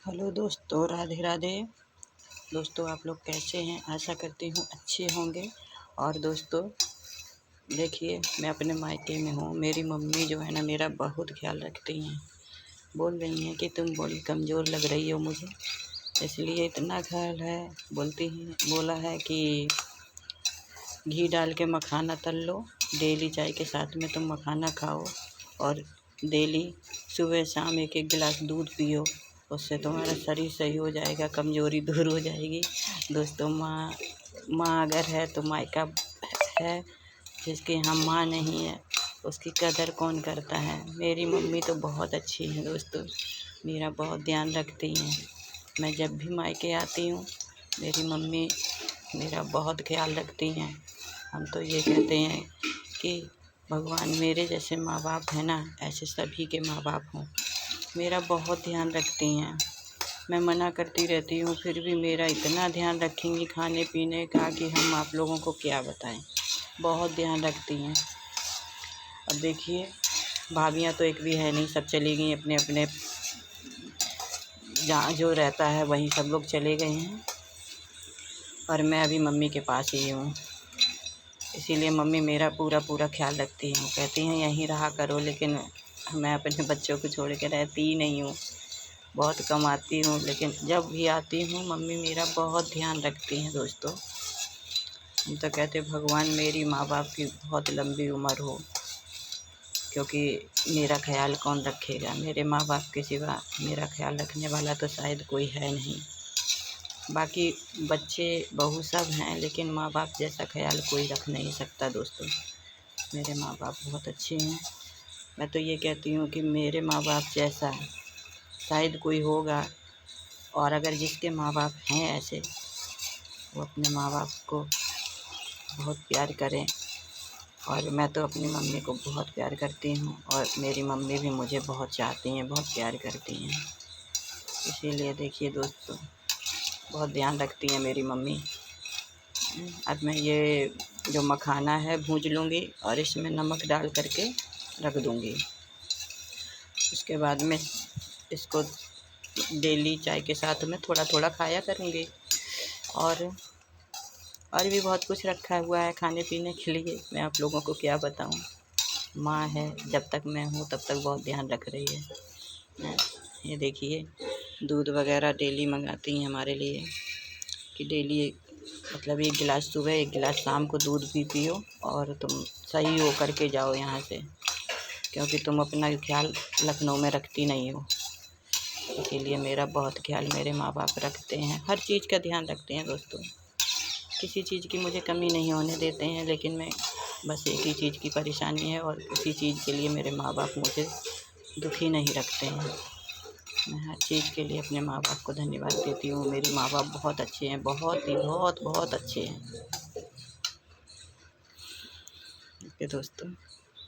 Hello दोस्तों, राधे राधे। दोस्तों, आप लोग कैसे हैं? आशा करती हूँ अच्छे होंगे। और दोस्तों देखिए, मैं अपने मायके में हूँ। मेरी मम्मी जो है ना, मेरा बहुत ख्याल रखती हैं। बोल रही हैं कि तुम बड़ी कमज़ोर लग रही हो मुझे, इसलिए इतना ख्याल है। बोला है कि घी डाल के मखाना तल लो, डेली चाय के साथ में तुम मखाना खाओ, और डेली सुबह शाम एक एक गिलास दूध पियो। उससे तुम्हारा शरीर सही हो जाएगा, कमज़ोरी दूर हो जाएगी। दोस्तों, माँ अगर है तो मायका है, जिसके यहाँ माँ नहीं है उसकी कदर कौन करता है। मेरी मम्मी तो बहुत अच्छी है दोस्तों, मेरा बहुत ध्यान रखती हैं। मैं जब भी मायके आती हूँ, मेरी मम्मी मेरा बहुत ख्याल रखती हैं। हम तो ये कहते हैं कि भगवान मेरे जैसे माँ बाप हैं ना, ऐसे सभी के माँ बाप हों। मेरा बहुत ध्यान रखती हैं। मैं मना करती रहती हूँ, फिर भी मेरा इतना ध्यान रखेंगी खाने पीने का कि हम आप लोगों को क्या बताएं। बहुत ध्यान रखती हैं। अब देखिए, भाभियाँ तो एक भी है नहीं, सब चली गई अपने अपने, जहाँ जो रहता है वहीं सब लोग चले गए हैं, और मैं अभी मम्मी के पास ही हूँ। इसीलिए मम्मी मेरा पूरा पूरा ख्याल रखती हैं। कहती हैं यहीं रहा करो, लेकिन मैं अपने बच्चों को छोड़ के रहती ही नहीं हूँ। बहुत कम आती हूँ, लेकिन जब भी आती हूँ मम्मी मेरा बहुत ध्यान रखती हैं दोस्तों। हम तो कहते भगवान मेरी माँ बाप की बहुत लंबी उम्र हो, क्योंकि मेरा ख्याल कौन रखेगा। मेरे माँ बाप के सिवा मेरा ख्याल रखने वाला तो शायद कोई है नहीं। बाकी बच्चे बहू सब हैं, लेकिन माँ बाप जैसा ख्याल कोई रख नहीं सकता दोस्तों। मेरे माँ बाप बहुत अच्छे हैं। मैं तो ये कहती हूँ कि मेरे माँ बाप जैसा शायद कोई होगा, और अगर जिसके माँ बाप हैं ऐसे, वो अपने माँ बाप को बहुत प्यार करें। और मैं तो अपनी मम्मी को बहुत प्यार करती हूँ, और मेरी मम्मी भी मुझे बहुत चाहती हैं, बहुत प्यार करती हैं। इसीलिए देखिए दोस्तों, बहुत ध्यान रखती हैं मेरी मम्मी। अब मैं ये जो मखाना है भूंज लूँगी, और इसमें नमक डाल करके रख दूँगी। उसके बाद में इसको डेली चाय के साथ में थोड़ा थोड़ा खाया करूँगी। और भी बहुत कुछ रखा हुआ है खाने पीने के लिए, मैं आप लोगों को क्या बताऊँ। माँ है, जब तक मैं हूँ तब तक बहुत ध्यान रख रही है। ये देखिए, दूध वगैरह डेली मंगाती हैं हमारे लिए, कि डेली मतलब 1 गिलास सुबह 1 गिलास शाम को दूध भी पियो, और तुम सही हो करके जाओ यहाँ से, क्योंकि तुम अपना ख्याल लखनऊ में रखती नहीं हो। इसीलिए मेरा बहुत ख्याल मेरे माँ बाप रखते हैं, हर चीज़ का ध्यान रखते हैं दोस्तों। किसी चीज़ की मुझे कमी नहीं होने देते हैं, लेकिन मैं बस एक ही चीज़ की परेशानी है, और उसी चीज़ के लिए मेरे माँ बाप मुझे दुखी नहीं रखते हैं। मैं हर चीज़ के लिए अपने माँ बाप को धन्यवाद देती हूँ। मेरे माँ बाप बहुत अच्छे हैं, बहुत ही बहुत बहुत अच्छे हैं। ओके दोस्तों।